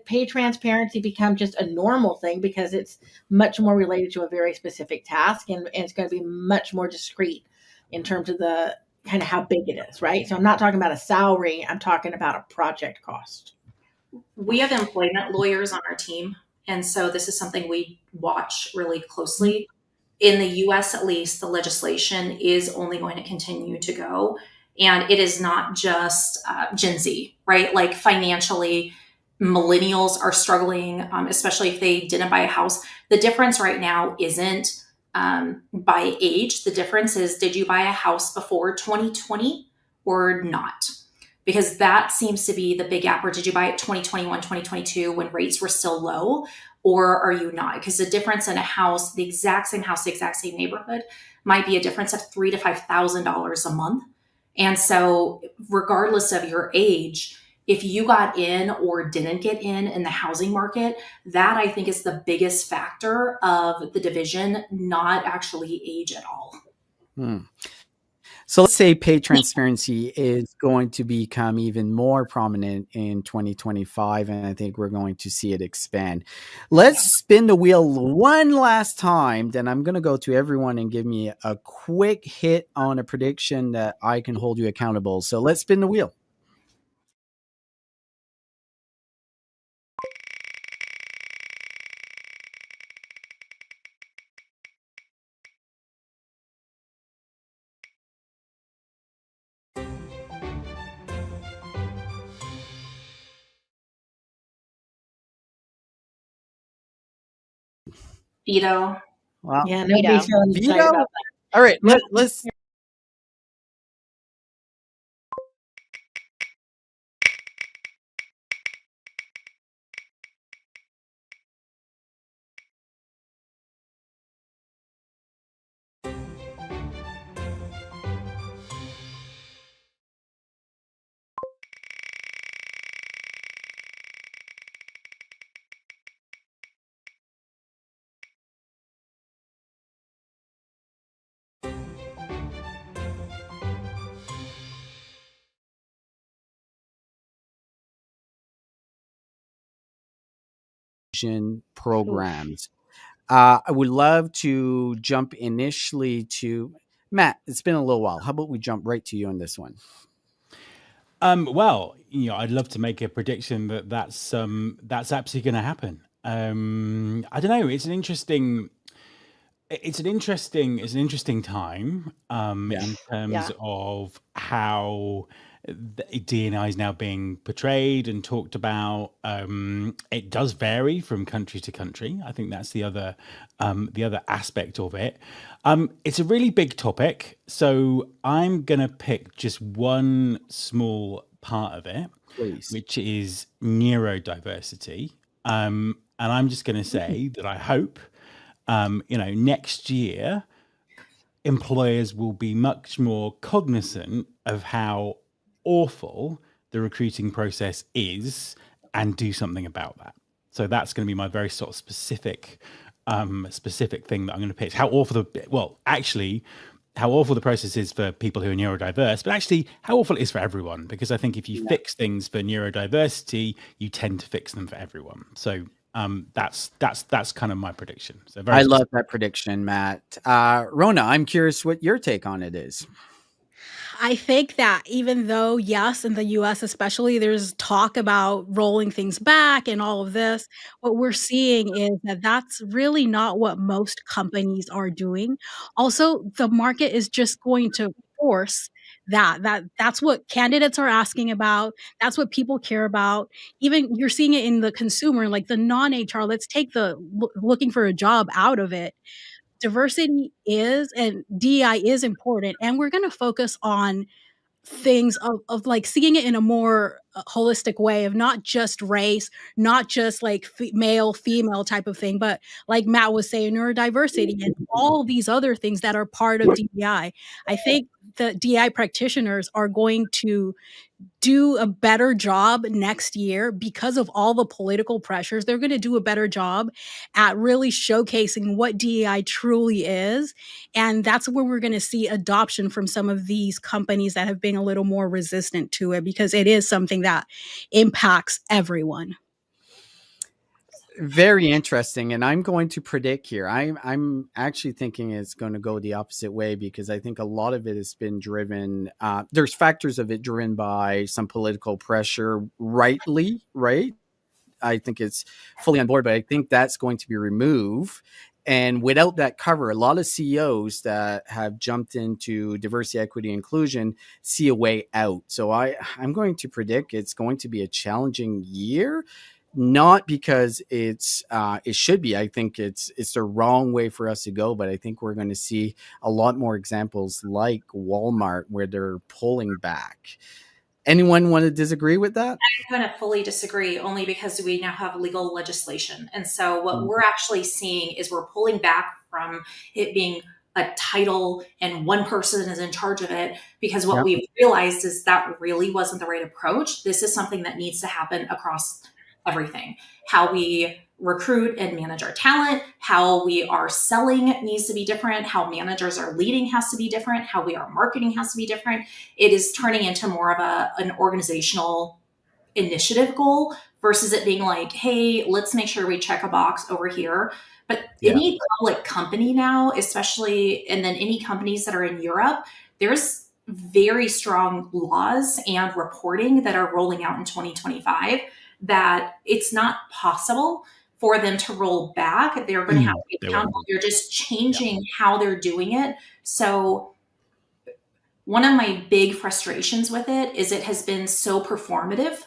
pay transparency become just a normal thing because it's much more related to a very specific task, and it's going to be much more discreet in terms of the kind of how big it is, right? So I'm not talking about a salary, I'm talking about a project cost. We have employment lawyers on our team, and so this is something we watch really closely. In the US, at least, the legislation is only going to continue to go. And it is not just Gen Z, right? Like financially, millennials are struggling, especially if they didn't buy a house. The difference right now isn't by age. The difference is, did you buy a house before 2020 or not? Because that seems to be the big gap. Or did you buy it 2021, 2022 when rates were still low? Or are you not? Because the difference in a house, the exact same house, the exact same neighborhood, might be a difference of $3,000 to $5,000 a month. And so, regardless of your age, if you got in or didn't get in the housing market, that I think is the biggest factor of the division, not actually age at all. Hmm. So let's say pay transparency is going to become even more prominent in 2025, and I think we're going to see it expand. Let's spin the wheel one last time. Then I'm going to go to everyone and give me a quick hit on a prediction that I can hold you accountable. So let's spin the wheel. Veto. Well, Yeah, nobody's Veto. feeling excited veto. about All right, that. let's. Programs. I would love to jump initially to Matt. It's been a little while. How about we jump right to you on this one? Well, I'd love to make a prediction that's absolutely going to happen. I don't know. It's an interesting time Yeah. in terms Yeah. of how DNI is now being portrayed and talked about. It does vary from country to country. I think that's the other aspect of it. It's a really big topic, so I'm gonna pick just one small part of it, Please. which is neurodiversity. And I'm just gonna say that I hope next year, employers will be much more cognizant of how awful the recruiting process is and do something about that. So that's going to be my very sort of specific thing that I'm going to pitch. How awful how awful the process is for people who are neurodiverse, but actually how awful it is for everyone. Because I think if you fix things for neurodiversity, you tend to fix them for everyone. So that's kind of my prediction. So very I love that prediction, Matt. Rhona, I'm curious what your take on it is. I think that even though, yes, in the US especially, there's talk about rolling things back and all of this, what we're seeing is that that's really not what most companies are doing. Also, the market is just going to force that's what candidates are asking about. That's what people care about. Even you're seeing it in the consumer, like the non-HR, let's take the looking for a job out of it. Diversity is and DEI is important, and we're going to focus on things of like seeing it in a more holistic way of not just race, not just like male, female type of thing, but like Matt was saying, neurodiversity and all these other things that are part of DEI. I think the DEI practitioners are going to do a better job next year because of all the political pressures. They're going to do a better job at really showcasing what DEI truly is. And that's where we're going to see adoption from some of these companies that have been a little more resistant to it because it is something that impacts everyone. Very interesting, and I'm going to predict here. I'm actually thinking it's going to go the opposite way because I think a lot of it has been driven. There's factors of it driven by some political pressure, rightly, right? I think it's fully on board, but I think that's going to be removed. And without that cover, a lot of CEOs that have jumped into diversity, equity, inclusion see a way out. So I'm going to predict it's going to be a challenging year, not because it should be. I think it's the wrong way for us to go, but I think we're going to see a lot more examples like Walmart where they're pulling back. Anyone want to disagree with that? I'm going to fully disagree only because we now have legal legislation. And so what we're actually seeing is we're pulling back from it being a title and one person is in charge of it because what we've realized is that really wasn't the right approach. This is something that needs to happen across everything. How we recruit and manage our talent, how we are selling needs to be different, how managers are leading has to be different, how we are marketing has to be different. It is turning into more of an organizational initiative goal versus it being like, hey, let's make sure we check a box over here. But any public company now, especially, and then any companies that are in Europe, there's very strong laws and reporting that are rolling out in 2025 that it's not possible for them to roll back. They're going to have to be accountable. They're just changing how they're doing it. So one of my big frustrations with it is it has been so performative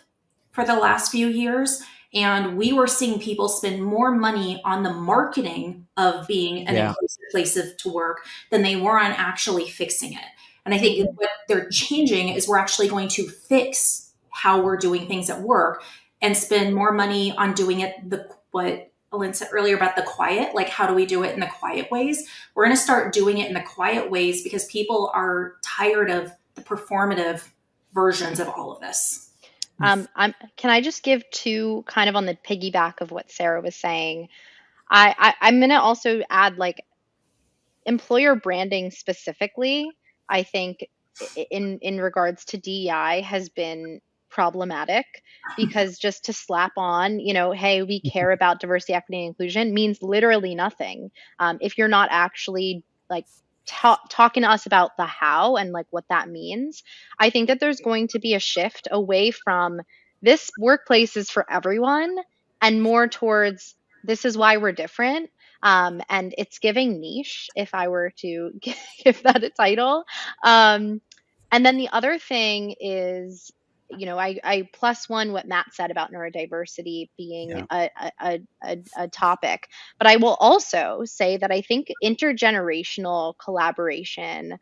for the last few years. And we were seeing people spend more money on the marketing of being an inclusive place to work than they were on actually fixing it. And I think what they're changing is we're actually going to fix how we're doing things at work and spend more money on doing it what Allyn said earlier about the quiet, like how do we do it in the quiet ways? We're going to start doing it in the quiet ways because people are tired of the performative versions of all of this. Can I just give two kind of on the piggyback of what Sarah was saying? I'm going to also add like employer branding specifically. I think in regards to DEI has been problematic because just to slap on, hey, we care about diversity, equity, and inclusion means literally nothing if you're not actually like talking to us about the how and like what that means. I think that there's going to be a shift away from this workplace is for everyone and more towards this is why we're different. And it's giving niche if I were to give that a title. And then the other thing is, I plus one what Matt said about neurodiversity being a topic, but I will also say that I think intergenerational collaboration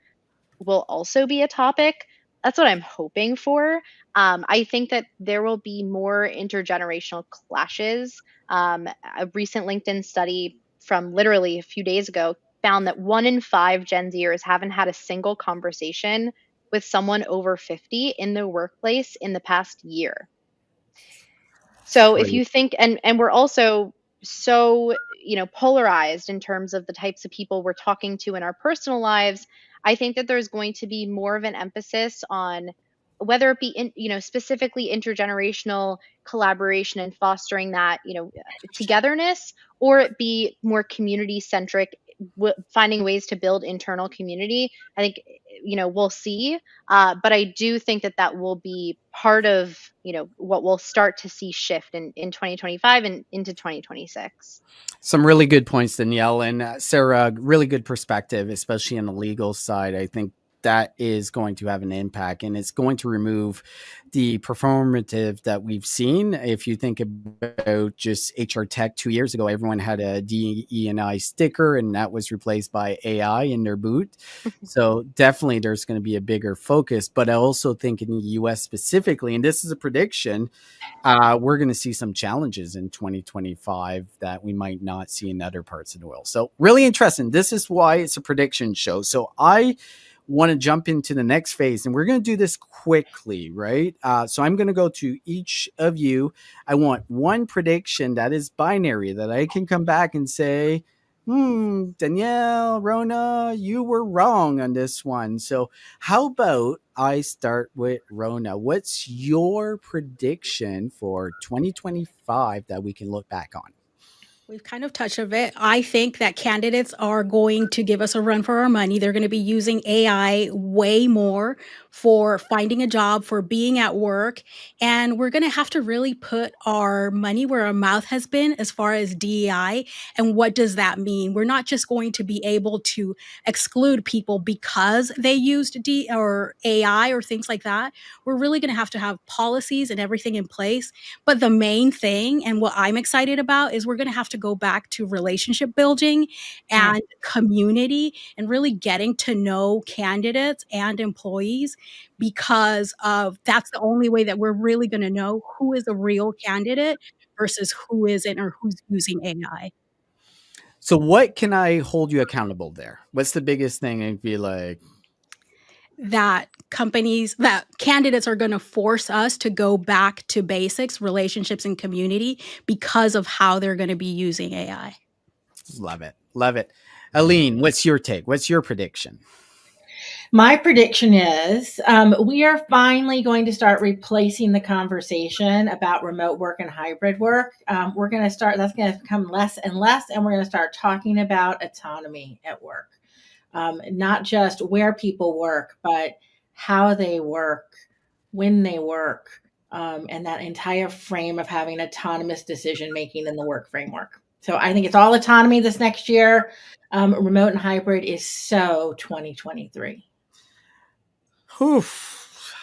will also be a topic. That's what I'm hoping for. I think that there will be more intergenerational clashes. A recent LinkedIn study from literally a few days ago found that 1 in 5 Gen Zers haven't had a single conversation with someone over 50 in the workplace in the past year. So if you think, and we're also so, polarized in terms of the types of people we're talking to in our personal lives, I think that there's going to be more of an emphasis on whether it be specifically intergenerational collaboration and fostering that, togetherness, or it be more community centric, finding ways to build internal community. I think, we'll see. But I do think that will be part of, what we'll start to see shift in 2025 and into 2026. Some really good points, Danielle and Sarah. Really good perspective, especially on the legal side. I think that is going to have an impact, and it's going to remove the performative that we've seen. If you think about just HR tech 2 years ago, everyone had a DE&I sticker, and that was replaced by AI in their boot. So definitely there's going to be a bigger focus. But I also think in the US specifically, and this is a prediction, we're going to see some challenges in 2025 that we might not see in other parts of the world. So really interesting. This is why it's a prediction show. So I want to jump into the next phase, and we're going to do this quickly, right? So I'm going to go to each of you. I want one prediction that is binary that I can come back and say, Danielle, Rhona, you were wrong on this one. So how about I start with Rhona? What's your prediction for 2025 that we can look back on? We've kind of touched on it. I think that candidates are going to give us a run for our money. They're going to be using AI way more for finding a job, for being at work. And we're going to have to really put our money where our mouth has been as far as DEI. And what does that mean? We're not just going to be able to exclude people because they used or AI or things like that. We're really going to have policies and everything in place. But the main thing, and what I'm excited about, is we're going to have to go back to relationship building and community and really getting to know candidates and employees, because that's the only way that we're really going to know who is a real candidate versus who isn't or who's using AI. So what can I hold you accountable there? What's the biggest thing and be like? That candidates are going to force us to go back to basics, relationships, and community because of how they're going to be using AI. Love it. Love it. Allyn, what's your take? What's your prediction? My prediction is we are finally going to start replacing the conversation about remote work and hybrid work. That's going to become less and less, and we're going to start talking about autonomy at work. Not just where people work, but how they work, when they work, and that entire frame of having autonomous decision-making in the work framework. So I think it's all autonomy this next year. Remote and hybrid is so 2023. Oof.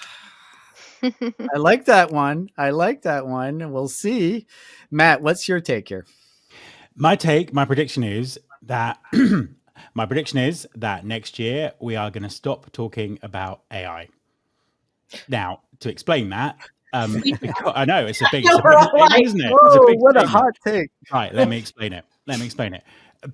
I like that one. I like that one. We'll see. Matt, what's your take here? My prediction is that next year we are going to stop talking about AI. Now, to explain that, because I know it's a big statement, isn't it? It's a big What a statement. hot take. Right, let me explain it.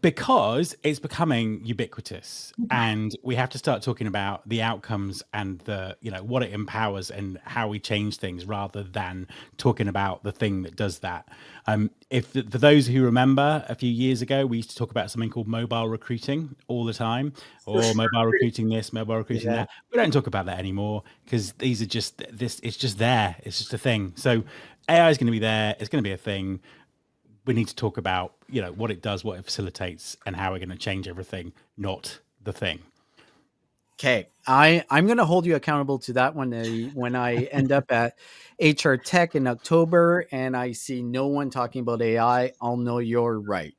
Because it's becoming ubiquitous, and we have to start talking about the outcomes and the, what it empowers and how we change things, rather than talking about the thing that does that. For those who remember, a few years ago, we used to talk about something called mobile recruiting all the time, or mobile recruiting this, mobile recruiting that. We don't talk about that anymore, because these are just this. It's just there. It's just a thing. So AI is going to be there. It's going to be a thing. We need to talk about, what it does, what it facilitates, and how we're going to change everything, not the thing. Okay, I'm going to hold you accountable to that one when I end up at HR Tech in October and I see no one talking about AI. I'll know you're right.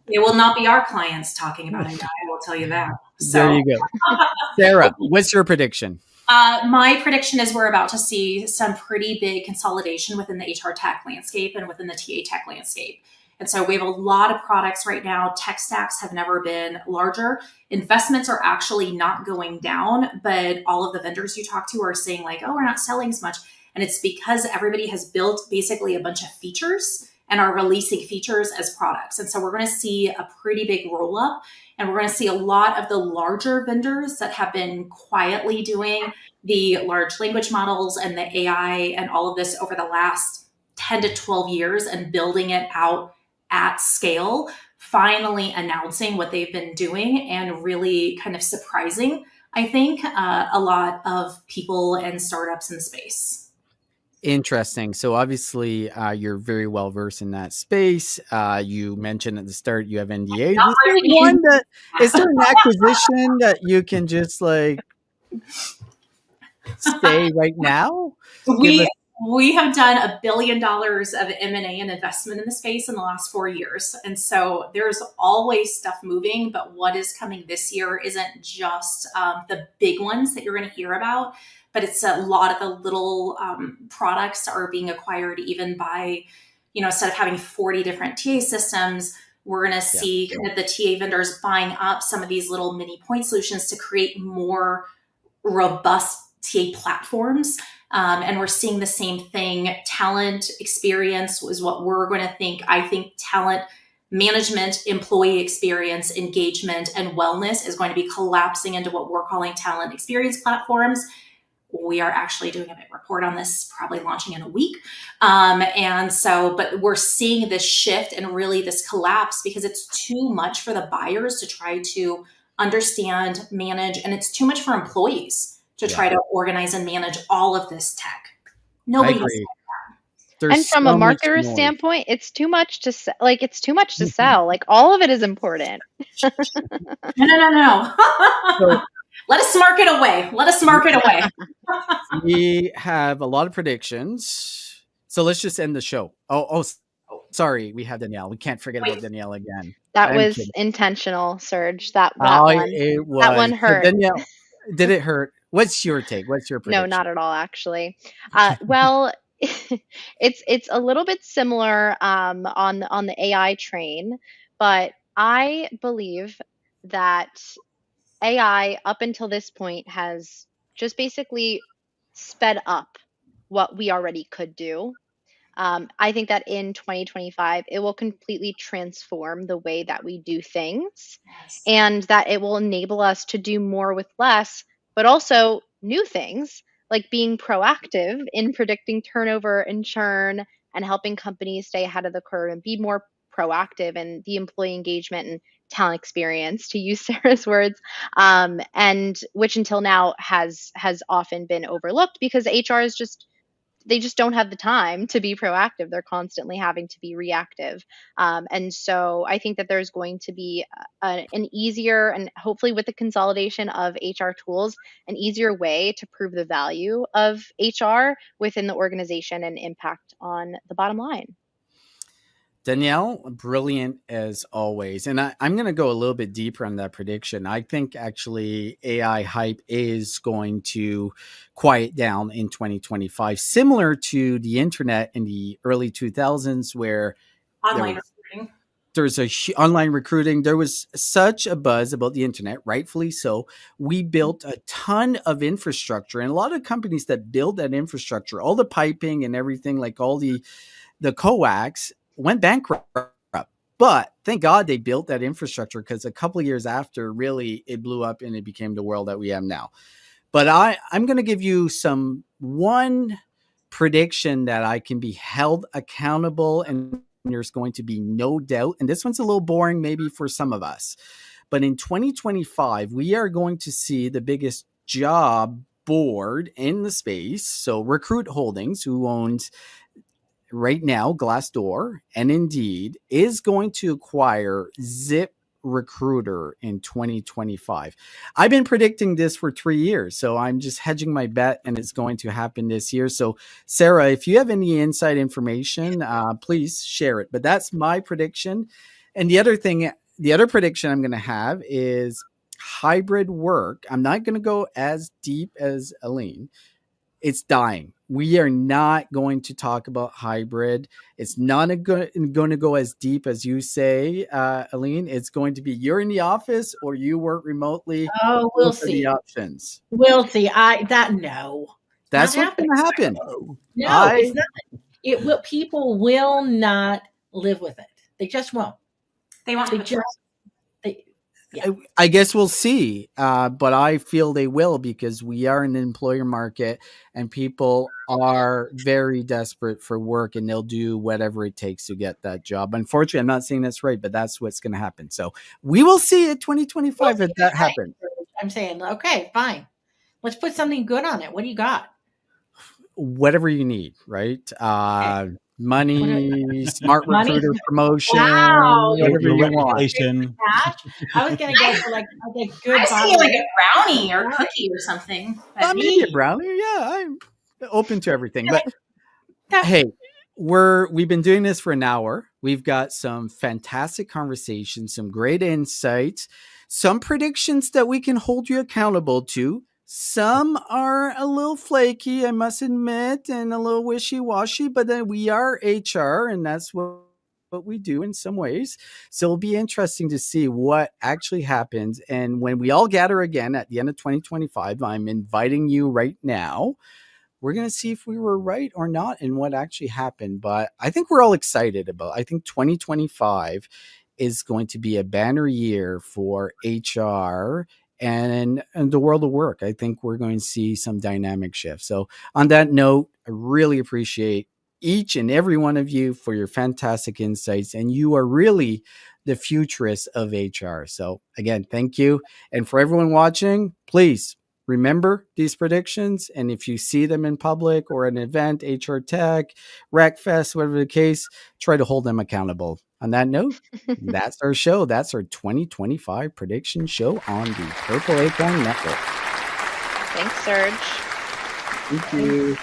It will not be our clients talking about AI, I will tell you that. So. There you go. Sarah, what's your prediction? My prediction is we're about to see some pretty big consolidation within the HR tech landscape and within the TA tech landscape. And so we have a lot of products right now. Tech stacks have never been larger. Investments are actually not going down, but all of the vendors you talk to are saying like, oh, we're not selling as much. And it's because everybody has built basically a bunch of features and are releasing features as products. And so we're going to see a pretty big roll up. And we're going to see a lot of the larger vendors that have been quietly doing the large language models and the AI and all of this over the last 10 to 12 years and building it out at scale, finally announcing what they've been doing and really kind of surprising, I think, a lot of people and startups in the space. Interesting. So obviously, you're very well versed in that space. You mentioned at the start you have NDAs. Is there an acquisition that you can just like say right now? We have done $1 billion of M&A and investment in the space in the last 4 years. And so there's always stuff moving, but what is coming this year isn't just the big ones that you're going to hear about, but it's a lot of the little products are being acquired even by, instead of having 40 different TA systems, we're going to see kind of the TA vendors buying up some of these little mini point solutions to create more robust TA platforms. And we're seeing the same thing. Talent experience is what we're going to think. I think talent management, employee experience, engagement, and wellness is going to be collapsing into what we're calling talent experience platforms. We are actually doing a big report on this, probably launching in a week. But we're seeing this shift and really this collapse because it's too much for the buyers to try to understand, manage, and it's too much for employees to try to organize and manage all of this tech. Nobody has that. And from a marketer standpoint, it's too much to sell. Like all of it is important. No. So, let us market away. We have a lot of predictions. So let's just end the show. Oh, sorry. We have Danielle. We can't forget about Danielle again. That was intentional, Serge. That one hurt. Danielle, did it hurt? What's your take? What's your prediction? No, not at all, actually. Well, it's a little bit similar on the AI train, but I believe that AI up until this point has just basically sped up what we already could do. I think that in 2025, it will completely transform the way that we do things, and that it will enable us to do more with less, but also new things like being proactive in predicting turnover and churn and helping companies stay ahead of the curve and be more proactive in the employee engagement and talent experience, to use Sarah's words, and which until now has often been overlooked because HR is they just don't have the time to be proactive. They're constantly having to be reactive. And so I think that there's going to be an easier, and hopefully with the consolidation of HR tools, an easier way to prove the value of HR within the organization and impact on the bottom line. Danielle, brilliant as always. And I'm going to go a little bit deeper on that prediction. I think actually AI hype is going to quiet down in 2025, similar to the internet in the early 2000s, where Online recruiting. there's online recruiting. There was such a buzz about the internet, rightfully so. We built a ton of infrastructure, and a lot of companies that build that infrastructure, all the piping and everything, like all the coax, went bankrupt. But thank God they built that infrastructure, because a couple of years after, really, it blew up and it became the world that we have now. But I'm going to give you one prediction that I can be held accountable, and there's going to be no doubt. And this one's a little boring maybe for some of us. But in 2025, we are going to see the biggest job board in the space. So Recruit Holdings, who owns right now Glassdoor and Indeed, is going to acquire Zip Recruiter in 2025. I've been predicting this for 3 years, so I'm just hedging my bet, and it's going to happen this year. So Sarah, if you have any inside information, please share it. But that's my prediction. And the other prediction I'm going to have is hybrid work. I'm not going to go as deep as Allyn. It's dying. We are not going to talk about hybrid. It's not going to go as deep as you say, Allyn. It's going to be you're in the office or you work remotely. Oh, we'll Those are see. the options. We'll see. That's what's going to happen. No, it's not. It will. People will not live with it. They just won't. They won't. Yeah. I guess we'll see, but I feel they will, because we are in an employer market and people are very desperate for work, and they'll do whatever it takes to get that job. Unfortunately, I'm not saying that's right, but that's what's going to happen. So we will see it 2025 if that happens. I'm saying, okay, fine. Let's put something good on it. What do you got? Whatever you need, right? Money, smart recruiter promotion, whatever you want. I was going to go for like a good. I see like a brownie or cookie or something. Maybe a brownie. Yeah, I'm open to everything. But hey, we've been doing this for an hour. We've got some fantastic conversations, some great insights, some predictions that we can hold you accountable to. Some are a little flaky, I must admit, and a little wishy-washy, but then we are HR, and that's what we do in some ways. So it'll be interesting to see what actually happens. And when we all gather again at the end of 2025, I'm inviting you right now. We're going to see if we were right or not and what actually happened. But I think we're all excited I think 2025 is going to be a banner year for HR and the world of work. I think we're going to see some dynamic shifts. So on that note, I really appreciate each and every one of you for your fantastic insights. And you are really the futurists of HR. So again, thank you. And for everyone watching, please remember these predictions. And if you see them in public or an event, HR Tech, RecFest, whatever the case, try to hold them accountable. On that note, that's our show. That's our 2025 prediction show on the Purple Acorn Network. Thanks, Serge. Thank you.